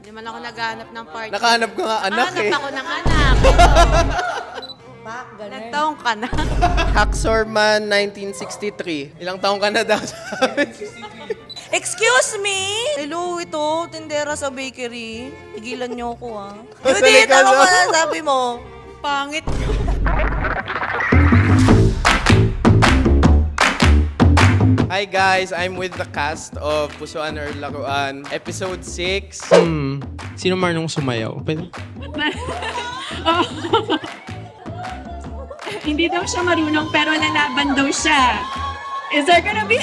Hindi man ako naghahanap ng partner. Nakahanap ka nga anak eh. Nakahanap ako ng anak. Ilang taong ka na? Hacksorman 1963. Ilang taong ka na daw? Excuse me? Hello, ito, tindera sa bakery. Tigilan niyo ako, ha? Dali Hindi, ka tama na. ba na sabi mo? Pangit. Hi guys, I'm with the cast of Pusuan or Laruan, episode 6. Sino marunong sumayaw? Hindi daw siya marunong pero lalaban daw siya. Is there gonna be...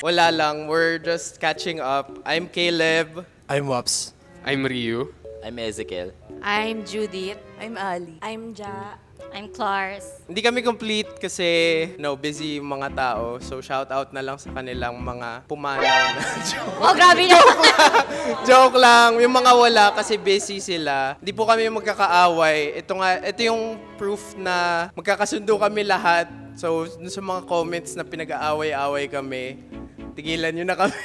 Wala lang, we're just catching up. I'm Caleb. I'm Waps. I'm Ryu. I'm Ezekiel. I'm Judith. I'm Ali. I'm Ja. I'm Clars. Hindi kami complete kasi busy yung mga tao. So shout out na lang sa kanilang mga pumanaw na joke. Oh, grabe na. Joke lang. Yung mga wala kasi busy sila. Hindi po kami magkakaaway. Ito yung proof na magkakasundo kami lahat. So sa mga comments na pinag-aaway-away kami, tigilan nyo na kami.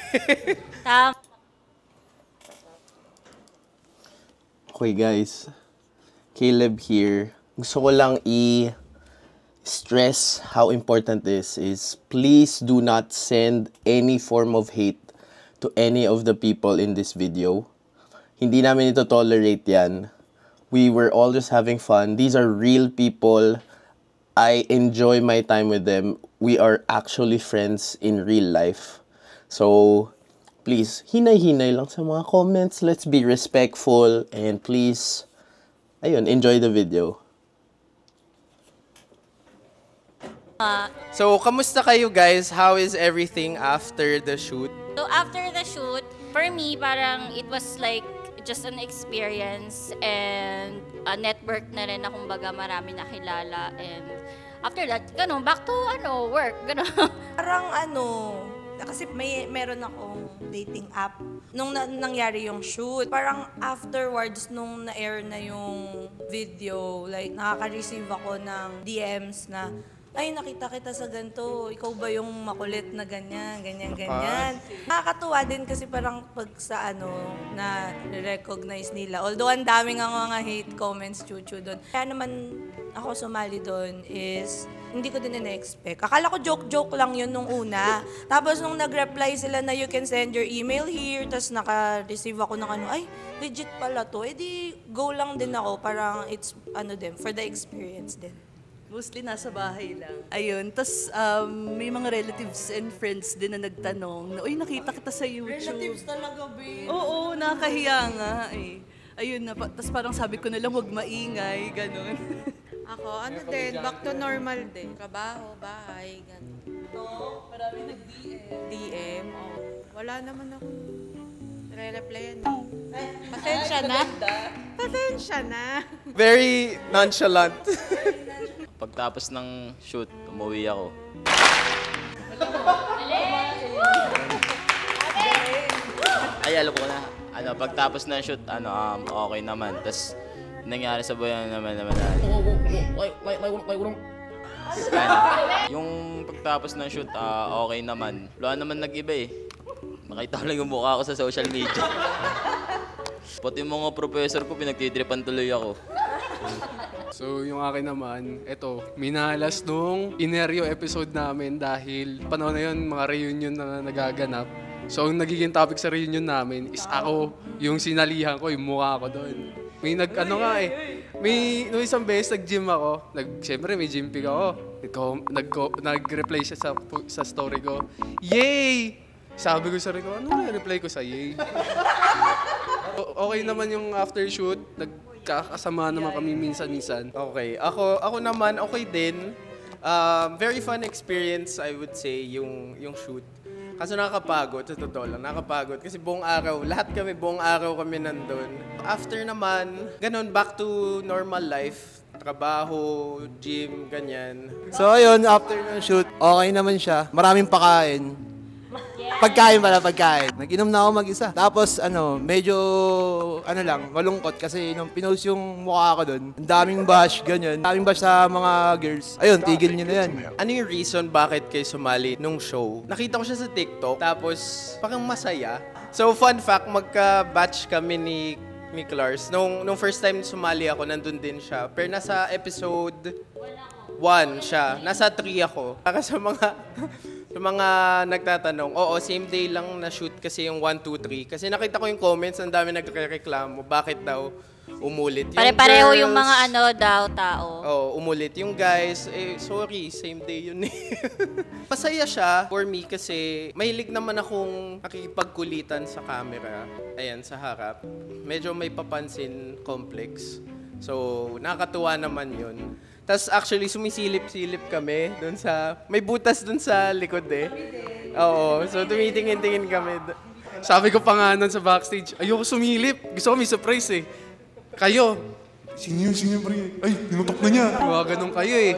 Okay guys, Caleb here. Gusto ko lang i-stress how important this is. Please do not send any form of hate to any of the people in this video. Hindi namin ito tolerate yan. We were all just having fun. These are real people. I enjoy my time with them. We are actually friends in real life. So, please, hinay-hinay lang sa mga comments. Let's be respectful and please, enjoy the video. So, kamusta kayo guys? How is everything after the shoot? So after the shoot, for me, parang it was like just an experience and a network na rin na kumbaga marami nakilala. And after that, back to work. Parang kasi meron akong dating app. Nung nangyari yung shoot, parang afterwards, nung na-air na yung video, like nakaka-receive ako ng DMs na, ay, nakita kita sa ganito, ikaw ba yung makulit na ganyan. Nakakatuwa din kasi parang pag sa na recognize nila. Although ang daming ang mga hate comments, chuchu doon. Kaya naman ako sumali doon is, hindi ko din na-expect. Akala ko joke-joke lang yun nung una. Tapos nung nag-reply sila na you can send your email here, tapos naka-receive ako ng ay, legit pala to. Di go lang din ako. Parang it's, din, for the experience din. Mostly nasa bahay lang. Ayun. Tapos may mga relatives and friends din na nagtanong na, uy, nakita kita sa YouTube. Relatives talaga, babe. Oo, nakakahiya nga eh. Ayun na. Tapos parang sabi ko na lang, huwag maingay, ganun. Ako, din, back to normal din. Trabaho, bahay, gano'n. Oo, marami nag-DM. DM, wala naman ako re-replyan. Pasensya na. Pasensya na. Very nonchalant. Pagtapos ng shoot, umuwi ako. Ay, alam ko na. Pagtapos ng shoot, okay naman. Tapos, nangyari sa buhay naman yung pagtapos ng shoot, okay naman. Wala naman nag-iba eh. Nakita ko lang yung mukha ko sa social media. Pati yung mga professor ko, pinagtitripan tuloy ako. So, yung akin naman, minalas nung Ineryo episode namin dahil panahon na yun, mga reunion na nagaganap. So, ang nagiging topic sa reunion namin is ako, yung sinalihan ko, yung mukha ko doon. May nung isang beses nag-gym ako, siyempre may gym pic ako. Nag-reply siya sa story ko, "Yay!" Sabi ko sa sarili ko, ano reply ko sa yay? Okay naman yung after shoot, nagkakasama naman kami minsan-minsan. Okay, ako naman okay din. Very fun experience, I would say, yung shoot. Kaso nakakapagod, sa totoo lang, nakakapagod. Kasi buong araw kami nandun. After naman, ganun, back to normal life. Trabaho, gym, ganyan. So ayun, after ng shoot, okay naman siya. Maraming pagkain. Pagkain. Nag-inom na ako mag-isa. Tapos medyo malungkot kasi nung pinost yung mukha ko doon, ang daming bash, ganyan. Daming bash sa mga girls. Ayun, tigil niyo na yan. Ano yung reason bakit kayo sumali nung show? Nakita ko siya sa TikTok, tapos parang masaya. So, fun fact, magka-batch kami ni Clars. Nung first time sumali ako, nandun din siya. Pero nasa episode 1 siya. Nasa 3 ako. Para sa mga nagtatanong, oo, same day lang na-shoot kasi yung 1, 2, 3. Kasi nakita ko yung comments, ang dami nagre-reklamo. Bakit daw umulit? Yung Pare-pareho yung girls, mga tao. oh, umulit. Yung guys, sorry, same day yun eh. Masaya siya for me kasi mahilig naman akong nakikipagkulitan sa camera. Ayan, sa harap. Medyo may papansin complex. So, nakakatuwa naman yun. Tapos actually, sumisilip-silip kami dun sa... May butas dun sa likod eh. Oo, so tumitingin-tingin kami. Sabi ko pa nga nun sa backstage, ayoko sumilip. Gusto ko may surprise eh. Kayo. Sino yun, pre? Ay, tinutok na niya. Mga ganun kayo eh.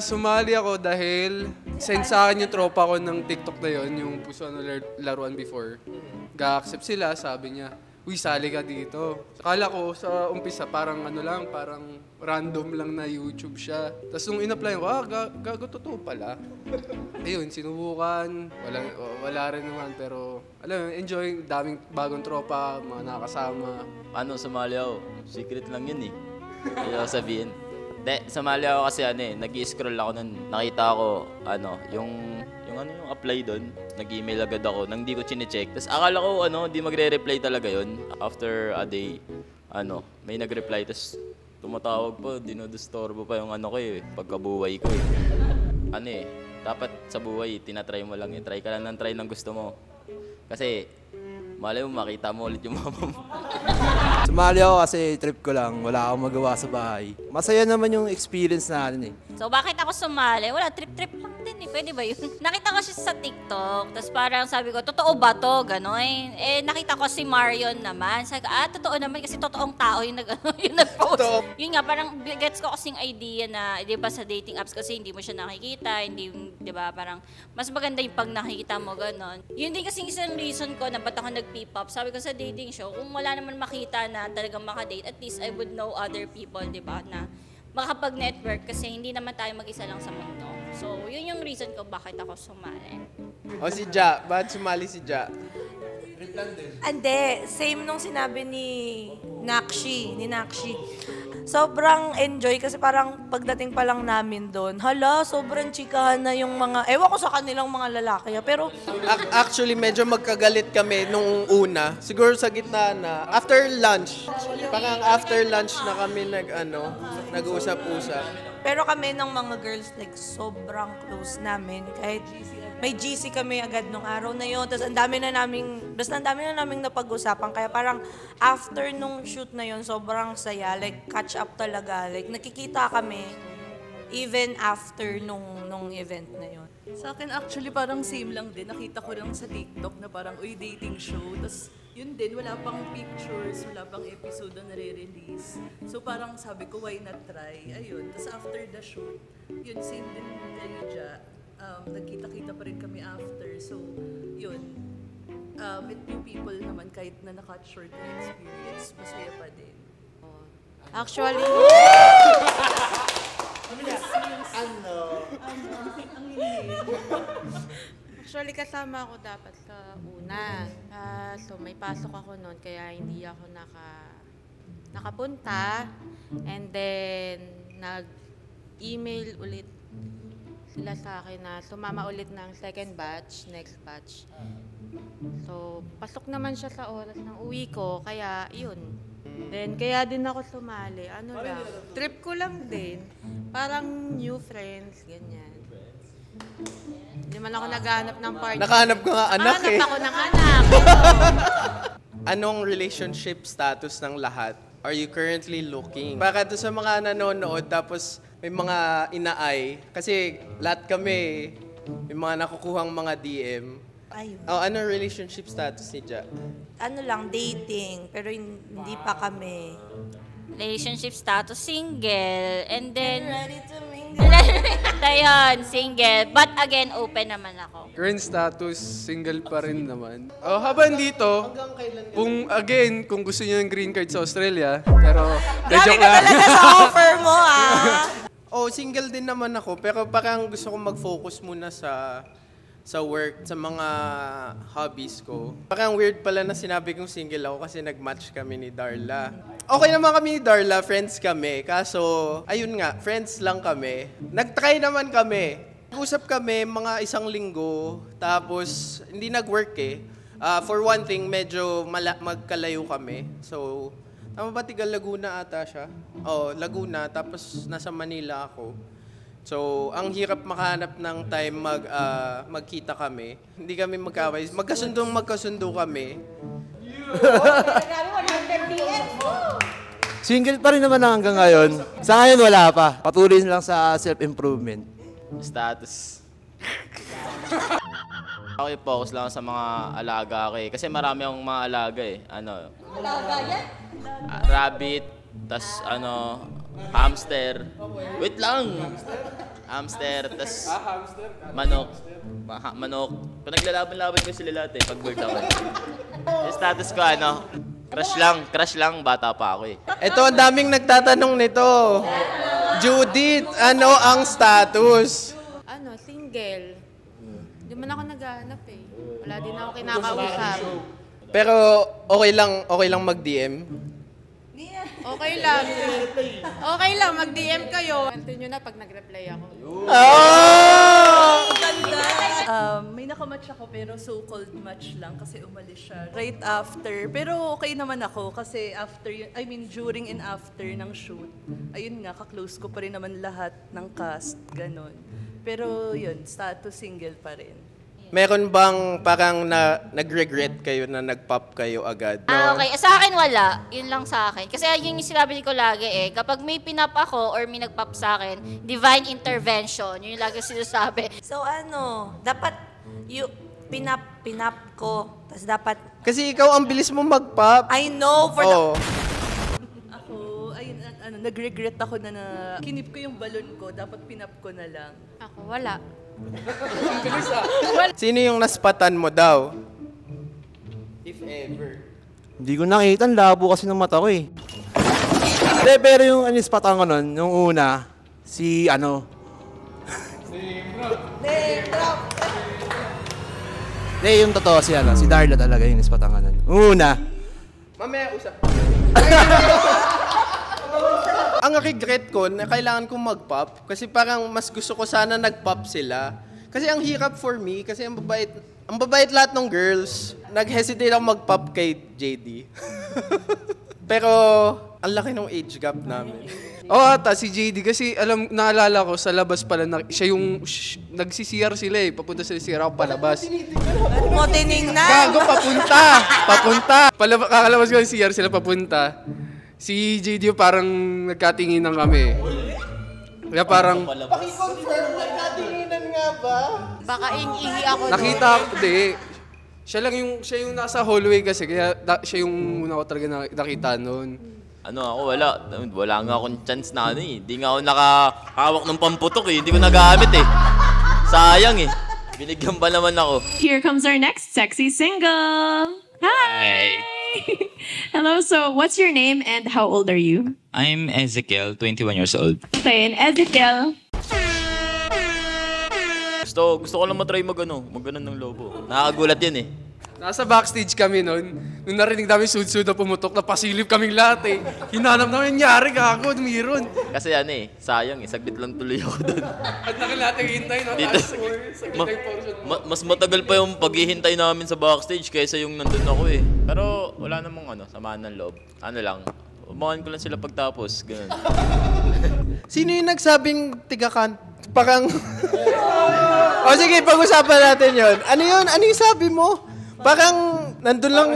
Sumali ako dahil send sa akin yung tropa ko ng TikTok na yun, yung puso na laruan before. Ga-accept sila, sabi niya, uy, sali ka dito. Akala ko sa umpisa, parang parang random lang na YouTube siya. Tapos nung in-apply ko, gago totoo pala. Ayun, sinubukan. Wala rin naman, pero alam mo, enjoy. Daming bagong tropa, mga nakakasama. Ano, sumali ako. Secret lang yun eh. Hindi ako sabihin. Sumali ako kasi nag-i-scroll ako nun. Nakita ko, yung apply doon. Nag-email agad ako nang di ko chine-check. Tapos akala ko, di magre-reply talaga yun. After a day, may nag-reply. Tapos tumatawag pa, dinodisturbo pa yung ko eh, pagkabuhay ko eh. Dapat sa buhay, tinatry mo lang yun. Try ka lang ng try ng gusto mo. Kasi, malay mo, makita mo ulit yung mama mo. Sumali ako kasi trip ko lang. Wala akong magawa sa bahay. Masaya naman yung experience natin eh. So, bakit ako sumali? Wala, trip-trip lang din eh. Pwede ba yun? Nakita ko siya sa TikTok. Tapos parang sabi ko, totoo ba to? Ganon. Nakita ko si Marion naman. Sabi ko, totoo naman kasi totoong tao yung nag-post. Yun nga, parang gets ko kasing idea na, di ba sa dating apps kasi hindi mo siya nakikita. Hindi, di ba, parang mas maganda yung pag nakikita mo, ganon. Yun din kasing isang reason ko na ba't ako nag-peep up. Sabi ko sa dating show, kung wala naman makita na talagang makadate, at least I would know other people, di ba, na makapag-network kasi hindi naman tayo mag-isa lang sa mundo. So, yun yung reason ko bakit ako sumali. O si Ja, bakit sumali si Ja? Ande, same nung sinabi ni Nakshi. Sobrang enjoy kasi parang pagdating pa lang namin doon, sobrang chikahan na yung mga, ewan ko sa kanilang mga lalaki. Pero Actually, medyo magkagalit kami nung una. Siguro sa gitna na. After lunch. Parang after lunch na kami nag-usap-usap. Pero kami ng mga girls, like, sobrang close namin. Kahit may GC kami agad nung araw na yun. Tapos ang dami na naming napag-usapan. Kaya parang after nung shoot na yun, sobrang saya. Like, catch up talaga. Like, nakikita kami even after nung event na yun. Sa akin actually parang same lang din. Nakita ko lang sa TikTok na parang, dating show. Tapos yun din, wala pang pictures, wala pang episode na nare-release. So parang sabi ko, why not try? Ayun. Tapos after the shoot, yun, same din kay Ja. Nagkita-kita pa rin kami after. So, yun. With new people naman, kahit na naka-cut short na experience, masaya pa din. Actually, actually kasama ako dapat sa una. So may pasok ako noon kaya hindi ako nakapunta. And then nag-email ulit sila sa akin na sumama ulit ng second batch, next batch. So pasok naman siya sa oras ng uwi ko, kaya yun. Then kaya din ako sumali. Trip ko lang din. Parang new friends, ganyan. Hindi man ako naghahanap ng partner. Nakahanap ko nga anak Hanap ako ng anak. Anong relationship status ng lahat? Are you currently looking? Para doon sa mga nanonood, tapos may mga inaay. Kasi lahat kami, may mga nakukuhang mga DM. Ayun. Anong relationship status ni Ja? Dating, pero hindi pa kami. Relationship status, single. And then, Ready to mingle. ayun, single. But again, open naman ako. Current status, single pa rin naman. Habang dito, kung gusto niyo ng green card sa Australia, pero, Grabe ka talaga sa offer mo, single din naman ako, pero parang gusto kong mag-focus muna sa sa work, sa mga hobbies ko. Parang weird pala na sinabi kong single ako kasi nag-match kami ni Darla. Okay naman kami ni Darla, friends kami. Kaso, ayun nga, friends lang kami. Nag-try naman kami. Usap kami mga 1 linggo, tapos hindi nag-work eh. For one thing, medyo magkalayo kami. So, tama ba, tiga Laguna ata siya? Oo, Laguna, tapos nasa Manila ako. So, ang hirap makahanap ng time magkita kami. Hindi kami magkaway. Magkasundo kami. Single pa rin naman hanggang ngayon. Sa ngayon wala pa. Patuloy lang sa self-improvement. Status. Ako focus lang sa mga alaga ko eh. Kasi marami akong mga alaga eh. Alaga yan? Rabbit, tas hamster. Wait lang! Hamster, tas manok. Manok. Pag naglalaban-laban ko sila lahat eh, pag bird ako. Yung status ko crush lang, bata pa ako eh. Ito, ang daming nagtatanong nito. Judith, ano ang status? Single. Hindi man ako naghahanap eh. Wala din ako kinakausap. Pero okay lang mag-DM? Okay lang. Okay lang, mag-DM kayo. Antin nyo na pag nag-reply ako. May nakamatch ako pero so-called match lang kasi umalis siya right after. Pero okay naman ako kasi during and after ng shoot, ayun nga, ka-close ko pa rin naman lahat ng cast, ganon. Pero yun, status single pa rin. Meron bang parang nag-regret kayo na nag-pop kayo agad? Okay. Sa akin wala. Yun lang sa akin. Kasi yun yung sinabi ko lagi eh. Kapag may pinap ako or may nag-pop sa akin, divine intervention. Yun yung lagi sinasabi. So dapat pinap ko. Tapos dapat... Kasi ikaw ang bilis mo mag-pop. I know for Ako, ayun, nag-regret ako na kinip ko yung balon ko. Dapat pinap ko na lang. Ako, wala. Sino yung naspatan mo daw? If ever. Hindi ko nakita, ang labo kasi ng mata ko eh. Hindi, pero yung anispatan ko nun, yung una, si Hindi, yung totoo si Darla talaga yung anispatan ko nun. Una. Mamaya usap. Ang regret ko na kailangan kong mag-pop kasi parang mas gusto ko sana nag-pop sila. Kasi ang hirap for me kasi ang babait lahat ng girls. Nag-hesitate ako mag-pop kay JD. Pero ang laki ng age gap namin. Si JD kasi naalala ko sa labas pala siya yung nagsi-CR sila eh. Papunta sila CR ako palabas. mo tinignan. Gago, papunta. Kakalabas ko yung CR sila papunta. Si JD parang nagkatinginan kami. Kaya parang... Paki-confirm, nagkatinginan nga ba? Baka ihi ako doon. Nakita ko, siya yung nasa hallway kasi, kaya siya yung una ko talaga nakita noon. Wala nga akong chance na Hindi nga ako nakahawak ng pamputok eh. Hindi ko nagamit eh. Sayang eh. Binigyan pa naman ako. Here comes our next sexy single. Hi! Hello, so what's your name and how old are you? I'm Ezekiel, 21 years old. Okay, and Ezekiel. Gusto ko lang matry maganon ng lobo. Nakakagulat yan eh. Nasa backstage kami noon. Nung narinig namin sud-sud na pumutok, napasilip kaming lahat eh. Hinanap namin nangyari, gago, meron. Kasi sayang eh. Saglit lang tuloy ako doon. At natin hintay na Mas matagal pa yung paghihintay namin sa backstage kaysa yung nandun ako eh. Pero wala namang samaan ng loob. Umakan ko lang sila pagtapos. Ganun. Sino yung nagsabing tigakan? Parang... sige, pag-usapan natin yon. Ano yun? Ano yung sabi mo? Parang nandun lang,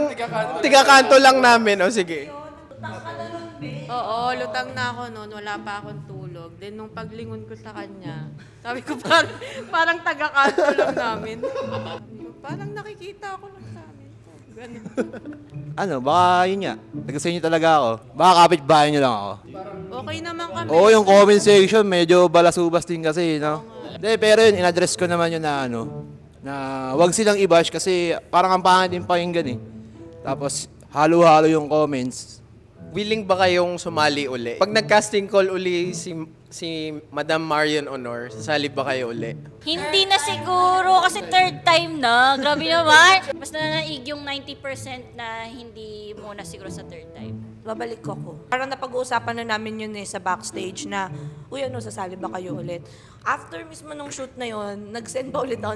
tigakanto lang namin. Sige. Oo, lutang na ako noon. Wala pa akong tulog. Then nung paglingon ko sa kanya, sabi ko parang taga-kanto lang namin. Parang nakikita ako lang sa amin. Ganun. Baka yun nga. Nagkasinyo talaga ako. Baka kapit-bahay nyo lang ako. Okay naman kami. Oo, yung comment section, medyo balasubas din kasi, Hindi, pero yun, in-address ko naman yun na wag silang i-bash kasi parang ang pangit din pakinggan eh. Tapos, halo-halo yung comments. Willing ba kayong sumali uli? Pag nag-casting call uli si Madam Marion Honor, sasali ba kayo uli? Hindi na siguro kasi third time na. Grabe naman. Mas nanaig yung 90% na hindi muna siguro sa third time. Babalik ako. Parang napag-uusapan na namin yun sa backstage na, uy, sasali ba kayo ulit? After mismo nung shoot na yun, nag-send pa ulit ako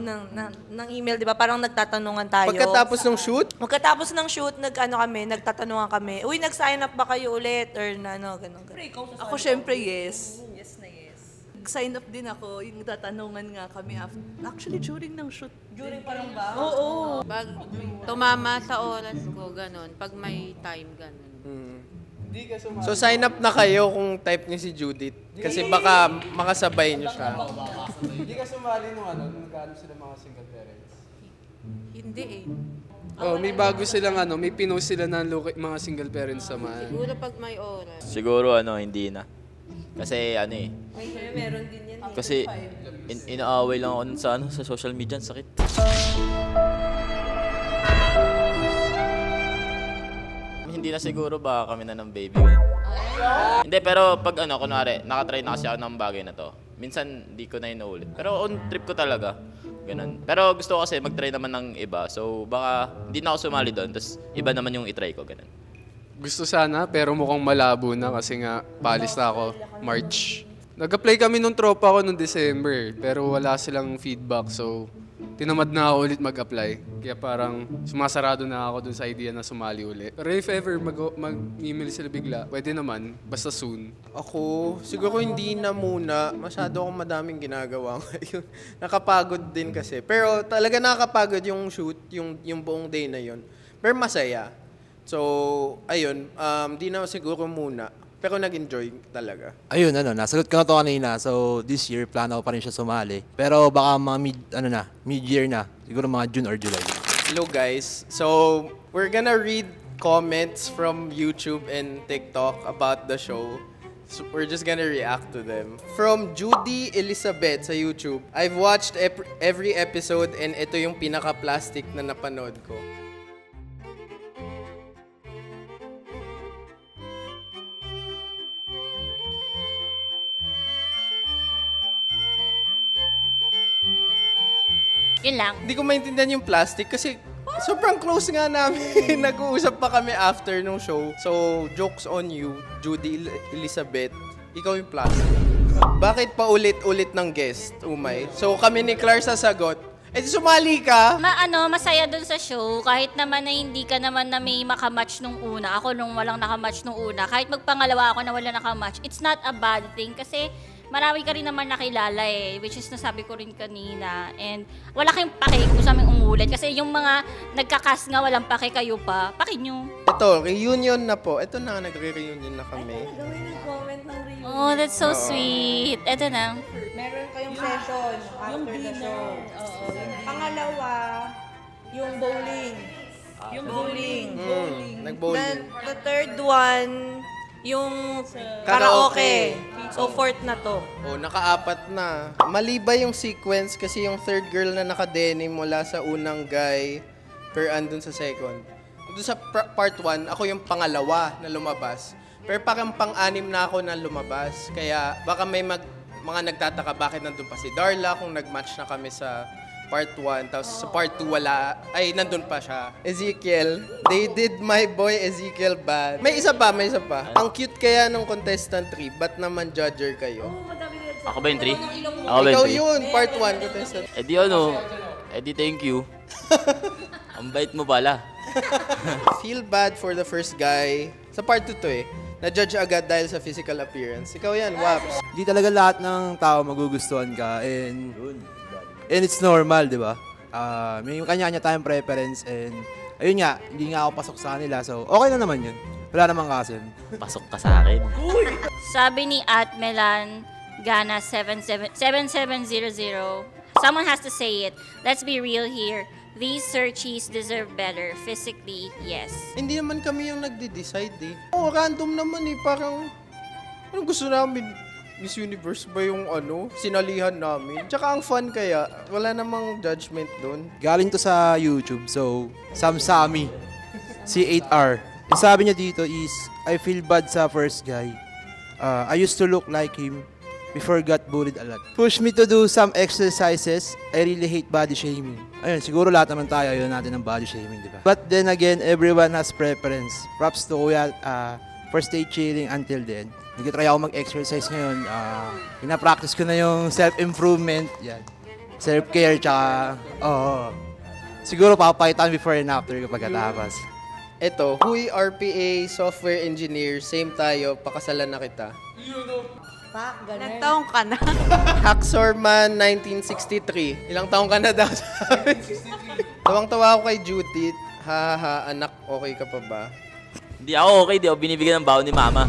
ng email, di ba? Parang nagtatanungan tayo. Pagkatapos ng shoot? Pagkatapos ng shoot, nagtatanungan kami, uy, nag-sign up ba kayo ulit? Or gano'n. Ako syempre yes. Yes na yes. Sign up din ako, yung tatanungan nga kami actually during ng shoot. During parang ba? Oo. Pag tumama sa oras ko, ganun. Pag may time, ganun. So sign up na kayo kung type niyo si Judith. Kasi baka makasabay niyo siya. Hindi ka sumali nung nagkano sila mga single parents? Hindi eh. Oh, may bago silang may pinost sila ng mga single parents samahan. Siguro pag may oras. Siguro hindi na. Kasi Meron din yan. kasi inaaway lang ako sa social media, ang sakit. Hindi na siguro baka kami na ng baby. Hindi, pero pag kunwari, nakatry na kasi ako ng bagay na to. Minsan, di ko na inuulit. Pero on trip ko talaga. Ganun. Pero gusto ko kasi mag-try naman ng iba. So, baka hindi na ako sumali doon. Tapos, iba naman yung itry ko. Ganun. Gusto sana, pero mukhang malabo na kasi nga, palis na ako, March. Nag-apply kami nung tropa ko nung December, pero wala silang feedback. So, tinamad na ako ulit mag-apply. Kaya parang sumasarado na ako dun sa idea na sumali ulit. Pero if ever mag-email sila bigla, pwede naman, basta soon. Ako, siguro hindi na muna. Masyado akong madaming ginagawa ngayon. Nakapagod din kasi. Pero talaga nakakapagod yung shoot, yung buong day na yun. Pero masaya. So, ayun, di na siguro muna. Pero nag-enjoy talaga. Ayun, nasagot ko na to kanina. So, this year, plano ko pa rin siya sumali. Pero baka mga mid-year na. Siguro mga June or July. Hello guys. So, we're gonna read comments from YouTube and TikTok about the show. So we're just gonna react to them. From Judy Elizabeth sa YouTube, I've watched every episode and ito yung pinaka-plastic na napanood ko. Yun lang. Hindi ko maintindihan yung plastic kasi sobrang close nga namin. Nag-uusap pa kami after nung show. So, jokes on you, Judy Elizabeth. Ikaw yung plastic. Bakit pa ulit-ulit ng guest, Umay? So, kami ni Clar sasagot. Sumali ka? Masaya dun sa show. Kahit naman na hindi ka naman na may makamatch nung una. Ako nung walang nakamatch nung una. Kahit magpangalawa ako na wala nakamatch. It's not a bad thing kasi marami ka rin naman nakilala which is nasabi ko rin kanina. And wala kayong pake kung sa aming umulit. Kasi yung mga nagkakas nga walang pake kayo pa, pake nyo. Ito, reunion na po. Ito na, nagre-reunion na kami. Gawin ng comment ng reunion. Oh, that's so sweet. Ito na. Meron kayong session after the show. Pangalawa, yung bowling. Nag-bowling. Then, the third one, yung karaoke. So, fourth na to. Oh, naka-apat na. Mali ba yung sequence kasi yung third girl na naka-denim mula sa unang guy pero andun sa second. Doon sa part 1, ako yung pangalawa na lumabas. Pero parang pang-anim na ako na lumabas. Kaya baka may mga nagtataka bakit nandun pa si Darla kung nag-match na kami sa part 1. Tapos sa part 2 nandun pa siya. Ezekiel, they did my boy Ezekiel bad. May isa pa. Ang cute kaya nung contestant 3, ba't naman judger kayo? Ako ba yung 3? Ikaw yun, part 1 contestant. Di thank you. Ang bait mo pala. Feel bad for the first guy. Sa part 2 to na-judge agad dahil sa physical appearance. Ikaw yan, Waps. Di talaga lahat ng tao magugustuhan ka. And it's normal, di ba? May kanya-kanya tayong preference and ayun nga, hindi nga ako pasok sa kanila. So, okay na naman yun. Wala namang kaso. Pasok ka sa akin. Sabi ni Atmelan Gana 7700, someone has to say it. Let's be real here. These searchies deserve better. Physically, yes. Hindi naman kami yung nagde-decide random naman Parang, anong gusto namin? Miss Universe ba yung sinalihan namin? Tsaka ang fun kaya, wala namang judgment doon. Galing to sa YouTube. So, Samsami, C8R. Yung sabi niya dito is, I feel bad sa first guy. I used to look like him. before got bullied a lot. Push me to do some exercises. I really hate body shaming. Ayun, siguro lahat naman tayo ayaw natin ng body shaming, di ba? But then again, everyone has preference. Props to Kuya for stay chilling until then. Nag-try ako mag-exercise ngayon. Pina-practice ko na yung self-improvement. Yan. Self-care, tsaka, siguro papakitaan before and after kapag katapos. Ito, Huy RPA Software Engineer, same tayo, pakasalan na kita. Nagtaong ka na. Hacksorman 1963. Ilang taong ka na daw sabi? Tawang-tawa ako kay Judith. Ha, anak, okay ka pa ba? Di ako okay, di ako binibigyan ng baon ni mama.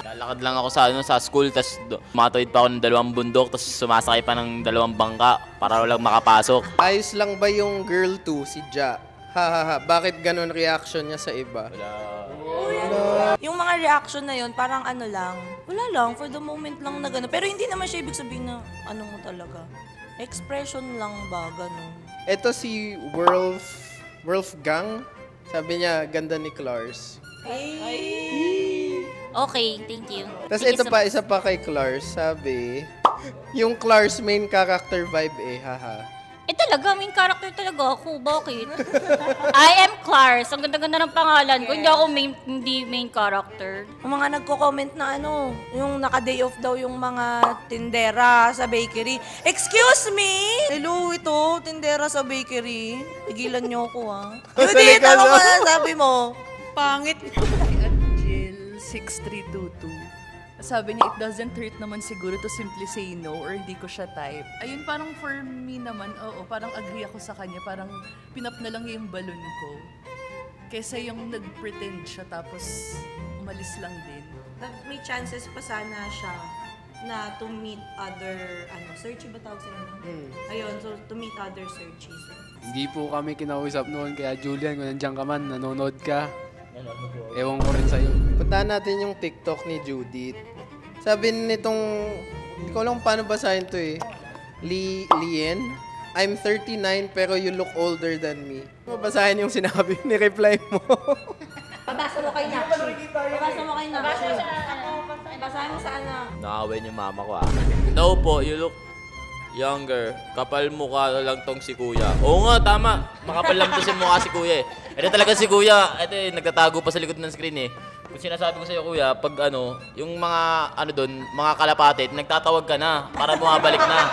Lalakad lang ako sa school, tapos matawid pa ako ng 2 bundok, tapos sumasakay pa ng 2 bangka para walang makapasok. Ayos lang ba yung girl 2, si Ja? Bakit ganun reaction niya sa iba? Yung mga reaction na yun, parang ano lang, wala lang, for the moment lang na gano'n. Pero hindi naman siya ibig sabihin na ano mo talaga. Expression lang ba, gano'n. Ito si Wolfgang. Sabi niya, ganda ni Clars. Okay, thank you. Tapos Thank you ito so pa, much. isa pa kay Clars. Sabi, yung Clars main character vibe haha. Talaga, main character talaga ako. Bakit? I am Clars. Ang ganda-ganda ng pangalan ko. Hindi ako hindi main character. Yung mga nagko-comment na ano, yung naka-day off daw yung mga tindera sa bakery. Excuse me? Hello, ito, tindera sa bakery. Pigilan niyo ako, ha? Judith, ano ba sabi mo? Pangit. Jill 6322. Sabi niya, it doesn't hurt naman siguro to simply say no or hindi ko siya type. Ayun, parang for me naman, oo, parang agree ako sa kanya. Parang pinap na lang yung balon ko. Kesa yung nag-pretend siya tapos umalis lang din. May chances pa sana siya na to meet other, searchy ba tawag sa'yo? Ayun, so to meet other searchies. Hindi po kami kinausap noon, kaya Julian, kung nandiyan ka man, nanonood ka. Ewan ko rin sa'yo. Puntahan natin yung TikTok ni Judith. Sabi nitong, hindi ko alam paano basahin to eh. Lien, I'm 39 pero you look older than me. Basahin yung sinabi, ni-reply mo. Pabasa mo kay Nakshi. Pabasa mo kay Nakshi. Basahin mo sa ano. Nakawin yung mama ko No po, you look younger. Kapal mukha lang tong si kuya. Oo nga, tama. Makapal lang to si mukha si kuya eh. Ito talaga si kuya. Ito eh, nagtatago pa sa likod ng screen eh. Kung sinasabi ko sa'yo kuya, pag yung mga doon, mga kalapate, nagtatawag ka na para bumabalik na.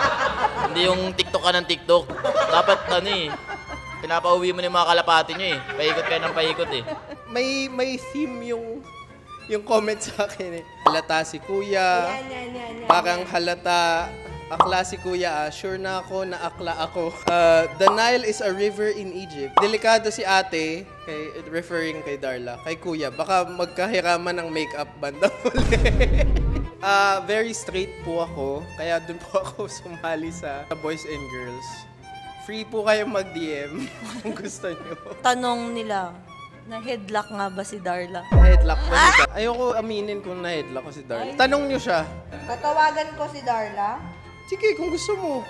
Hindi yung TikTok ka ng TikTok. Dapat pinapauwi mo ng mga kalapate nyo eh. Paikot kayo ng paikot eh. May theme yung comment sa akin eh. Halata si kuya. Yan. Parang halata. Akla si kuya, sure na ako na akla ako. The Nile is a river in Egypt. Delikado si ate, referring kay Darla, kay kuya. Baka magkahiraman ng makeup banda uli. Very straight po ako, kaya dun po ako sumali sa Boys and Girls. Free po kayo mag-DM kung gusto nyo. Tanong nila, na-headlock nga ba si Darla? Na-headlock ba si Darla? Ayoko aminin kung na-headlock ko si Darla. Tanong nyo siya. Tatawagan ko si Darla? Sige, kung gusto mo.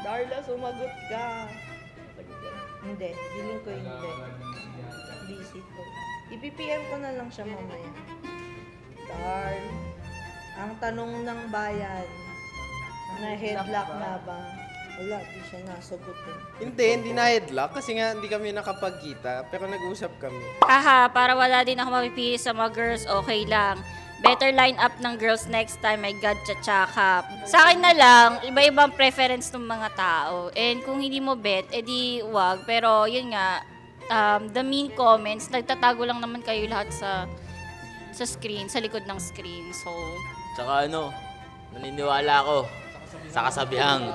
Darla, sumagot ka. Hindi, feeling ko hindi. Busy ko. I-PPM ko na lang siya mamaya. Darl, ang tanong ng bayan, na-headlock na ba? Wala, di siya nasagot eh. Hindi na headlock kasi nga hindi kami nakapagkita pero nag-usap kami. Haha, para wala din ako mapipili sa mga girls, okay lang. Better line up ng girls next time, my God, tsatsaka. Sa akin na lang, iba-ibang preference ng mga tao. And kung hindi mo bet, edi wag. Pero yun nga, the mean comments, nagtatago lang naman kayo lahat sa screen, sa likod ng screen. So, Tsaka naniniwala ako sa kasabihang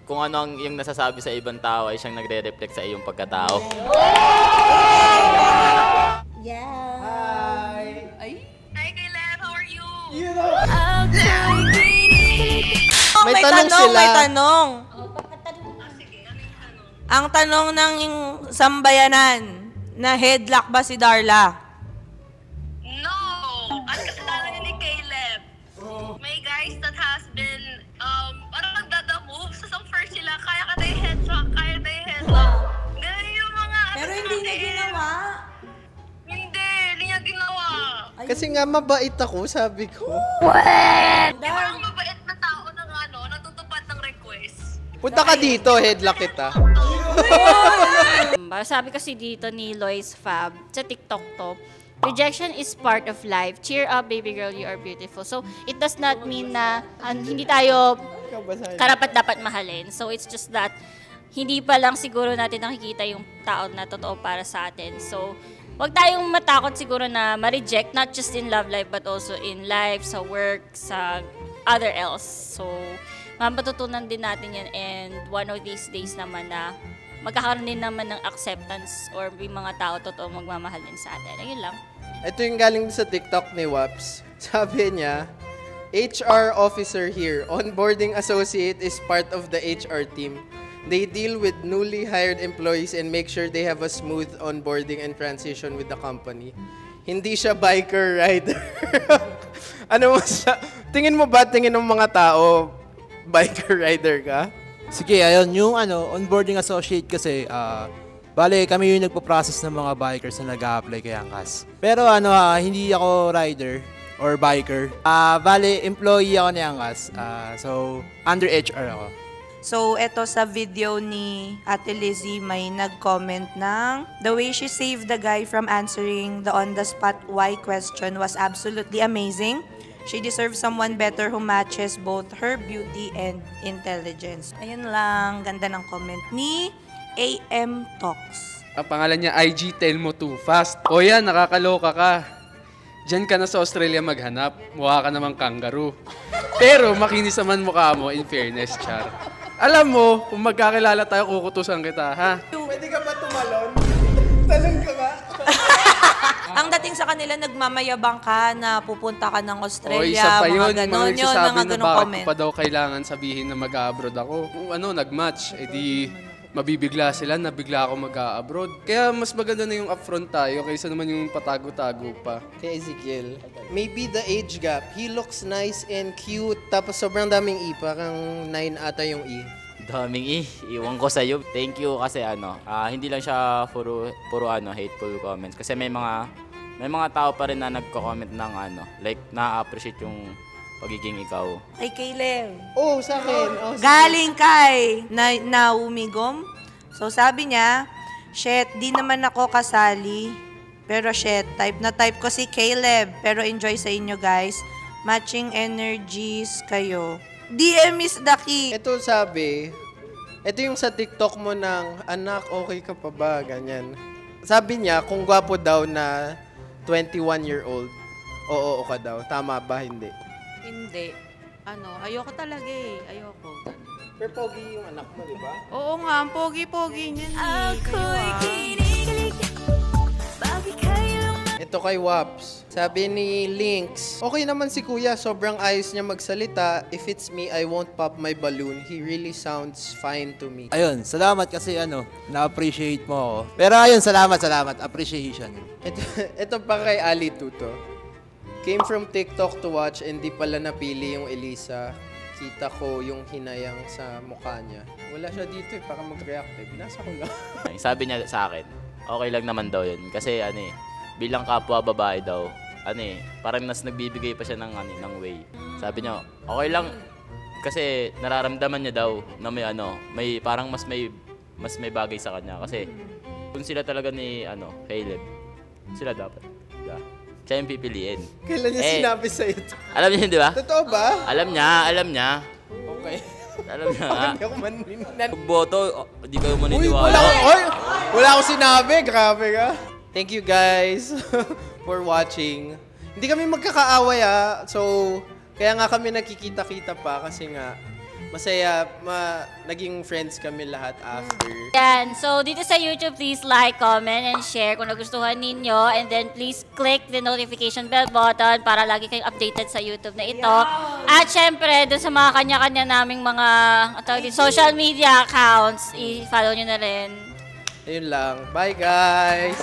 kung ano yung nasasabi sa ibang tao ay siyang nagre-reflect sa iyong pagkatao. Yeah. Hi, Caleb. How are you? May tanong sila. May tanong. Ang tanong ng sambayanan, na headlock ba si Darla? No! Ang kasalanan niya ni Caleb. May guys that has been, parang nagdadamove. So, first sila, kaya ka tayo headlock, kaya tayo headlock. Ganun yung mga... Pero hindi niya ginawa. Hindi niya ginawa. Kasi nga mabait ako, sabi ko. Parang Punta ka dito, headlock kita. Sabi kasi dito ni Lois Fab sa TikTok to, rejection is part of life. Cheer up, baby girl, you are beautiful. So, it does not mean na hindi tayo karapat dapat mahalin. So, it's just that hindi pa lang siguro natin nakikita yung tao na totoo para sa atin. So, wag tayong matakot siguro na ma-reject, not just in love life, but also in life, sa work, sa other else. So, mapatutunan din natin yan, and one of these days naman na magkakaroon din naman ng acceptance or may mga tao totoo magmamahal din sa atin. Ayun lang. Ito yung galing sa TikTok ni Waps. Sabi niya, HR officer here. Onboarding associate is part of the HR team. They deal with newly hired employees and make sure they have a smooth onboarding and transition with the company. Hindi siya biker rider. Ano mo sa... Tingin mo ba, tingin ng mga tao, biker rider ka? Sige, ayun, yung onboarding associate kasi, bale, kami yung nagpo-process ng mga bikers na nag-a-apply kay Angkas. Pero hindi ako rider or biker. Bale, employee ako ni Angkas. So, under HR ako. So, eto sa video ni Ate Lizzie, may nag-comment ng the way she saved the guy from answering the on-the-spot why question was absolutely amazing. She deserves someone better who matches both her beauty and intelligence. Ayun lang, ganda ng comment ni AM Talks. Ang pangalan niya IG Telmo 2 Fast. O yan, nakakaloka ka. Diyan ka na sa Australia maghanap. Mukha ka namang kangaroo. Pero makinis naman mukha mo, in fairness, Char. Alam mo, kung magkakilala tayo, kukutusan kita, ha? Pwede ka ba tumalon? Talon ka ba? Ang dating sa kanila, nagmamayabang ka na pupunta ka ng Australia, O, isa pa yun, mga ganon, yun, nagsasabi mga na ganong bakit comment. ko pa daw kailangan sabihin na mag-abroad ako. Kung nag-match, edi mabibigla sila na bigla ako mag-abroad. Kaya mas maganda na yung upfront tayo kaysa naman yung patago-tago pa. Kay Ezekiel, maybe the age gap. He looks nice and cute. Tapos sobrang daming E. Parang 9 ata yung E. Daming iwan ko sa'yo. Thank you kasi hindi lang siya puro hateful comments. Kasi may mga tao pa rin na nagko-comment ng like na-appreciate yung pagiging ikaw. Kay Caleb. Oh, sa akin. Oh, Galing kay Naumigom. So sabi niya, shit, di naman ako kasali. Pero shit, type ko si Caleb. Pero enjoy sa inyo guys. Matching energies kayo. DM is the key. Ito sabi, ito yung sa TikTok mo ng, anak, okay ka pa ba? Ganyan. Sabi niya, kung gwapo daw na 21-year-old, oo ka daw. Tama ba? Hindi. Hindi. Ayoko talaga eh. Ayoko. Pero pogi yung anak mo, di ba? Oo nga, ang pogi-pogi niyan eh. Ako'y kinikilig. Bakit kayo Ito kay Waps. Sabi ni Lynx, okay naman si Kuya, sobrang ayos niya magsalita. If it's me, I won't pop my balloon. He really sounds fine to me. Ayun, salamat kasi na-appreciate mo ako. Pero ayun, salamat. Appreciation. Ito pa kay Ali Tuto. Came from TikTok to watch and di pala napili yung Elisa. Kita ko yung hinayang sa mukha niya. Wala siya dito para mag-react eh. Binasa ko lang. Sabi niya sa akin, okay lang naman daw yun. Kasi bilang kapwa babae daw, parang nagbibigay pa siya ng way. Sabi niya, okay lang kasi nararamdaman niya daw na may parang mas may bagay sa kanya kasi kung sila talaga ni Caleb, sila dapat. Diba? Siya yung pipiliin. Kailan niya sinabi sa'yo? Alam niya, di ba? Totoo ba? Alam niya. Okay. Alam niya. Hindi ako manininan. Boto, di kayo maniniwala. Wala akong sinabi. Grabe ka. Thank you guys for watching. Hindi kami magkakaaway So, kaya nga kami nakikita-kita pa kasi nga masaya, naging friends kami lahat after. Yan. So, dito sa YouTube, please like, comment, and share kung nagustuhan ninyo. And then, please click the notification bell button para lagi kayong updated sa YouTube na ito. At syempre, dun sa mga kanya-kanya naming mga social media accounts, i-follow nyo na rin. Ayun lang. Bye guys!